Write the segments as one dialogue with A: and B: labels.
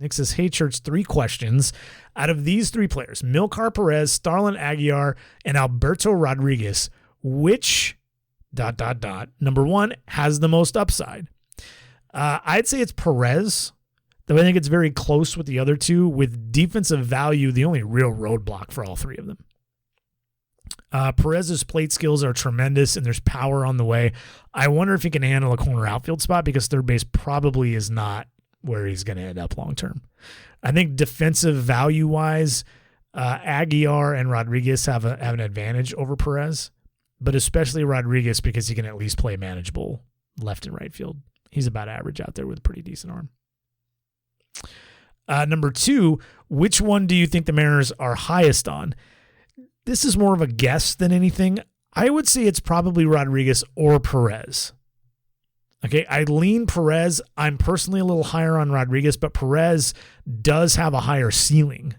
A: Nick says, hey, Church, 3 questions. Out of these 3 players, Milkar, Perez, Starlin, Aguilar, and Alberto Rodriguez, which ... number 1 has the most upside? I'd say it's Perez, though I think it's very close with the other 2, with defensive value the only real roadblock for all 3 of them. Perez's plate skills are tremendous, and there's power on the way. I wonder if he can handle a corner outfield spot, because third base probably is not where he's going to end up long term. I think defensive value-wise, Aguilar and Rodriguez have an advantage over Perez, but especially Rodriguez because he can at least play manageable left and right field. He's about average out there with a pretty decent arm. Number 2, which one do you think the Mariners are highest on? This is more of a guess than anything. I would say it's probably Rodriguez or Perez. Okay, I lean Perez. I'm personally a little higher on Rodriguez, but Perez does have a higher ceiling,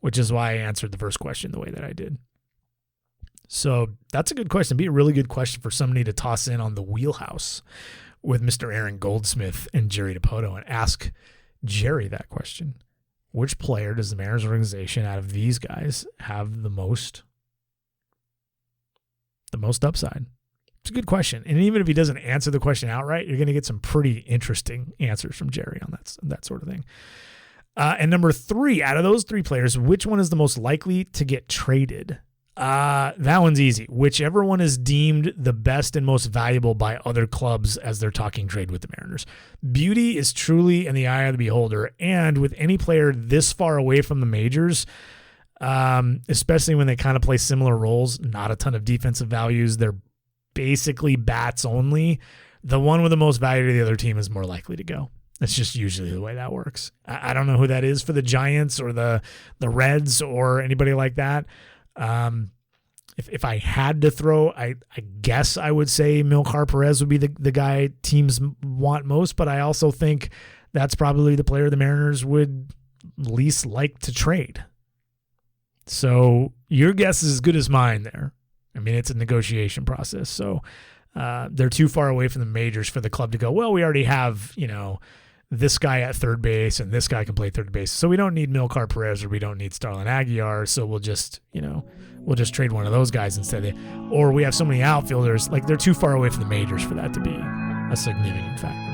A: which is why I answered the first question the way that I did. So that's a good question. It'd be a really good question for somebody to toss in on the wheelhouse with Mr. Aaron Goldsmith and Jerry DiPoto and ask Jerry that question. Which player does the Mariners organization out of these guys have the most upside? It's a good question. And even if he doesn't answer the question outright, you're going to get some pretty interesting answers from Jerry on that sort of thing. And number 3, out of those 3 players, which one is the most likely to get traded? That one's easy. Whichever one is deemed the best and most valuable by other clubs as they're talking trade with the Mariners. Beauty is truly in the eye of the beholder, and with any player this far away from the majors, especially when they kind of play similar roles, not a ton of defensive values, they're basically bats only, the one with the most value to the other team is more likely to go. That's just usually the way that works. I don't know who that is for the Giants or the Reds or anybody like that. If I had to throw, I guess I would say Milkar Perez would be the guy teams want most, but I also think that's probably the player the Mariners would least like to trade. So your guess is as good as mine there. I mean, it's a negotiation process. So they're too far away from the majors for the club to go, well, we already have, this guy at third base and this guy can play third base. So we don't need Milkar Perez or we don't need Starlin Aguilar. So we'll just trade one of those guys instead. Or we have so many outfielders, like they're too far away from the majors for that to be a significant factor.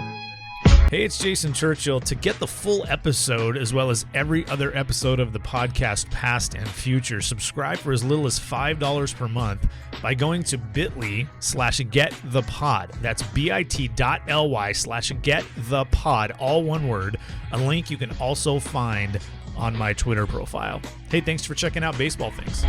A: Hey, it's Jason Churchill. To get the full episode, as well as every other episode of the podcast, past and future, subscribe for as little as $5 per month by going to bit.ly/getthepod. That's bit.ly/getthepod, all one word. A link you can also find on my Twitter profile. Hey, thanks for checking out Baseball Things.